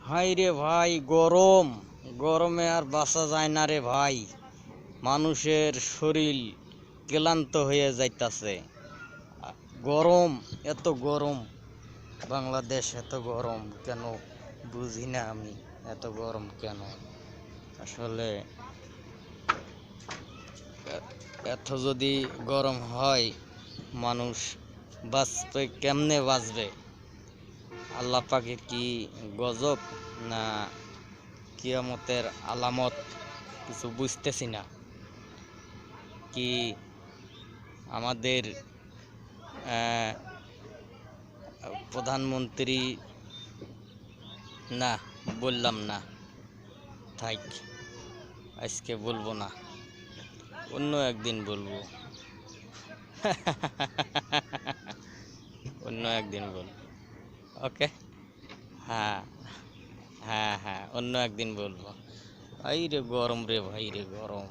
High রে ভাই, গরম গরমে আর বাঁচা যায় না রে ভাই। মানুষের শরীর ক্লান্ত হয়ে যাইতাছে। গরম, এত গরম, বাংলাদেশ এত গরম কেন বুঝি না আমি। এত গরম কেন আসলে? এত যদি গরম হয়, মানুষ বাঁচবে কেমনে বাঁচবে? আল্লাহ পাকের কি গজব না কিয়ামতের আলামত? কিছু বুঝতেছি না। কি আমাদের প্রধানমন্ত্রী, না বললাম না, থাক, আজকে বলবো না, অন্য একদিন বলবো। অন্য একদিন বলবো। ওকে, হ্যাঁ হ্যাঁ হ্যাঁ, অন্য একদিন বলবো। ভাই রে গরম রে, ভাই রে গরম।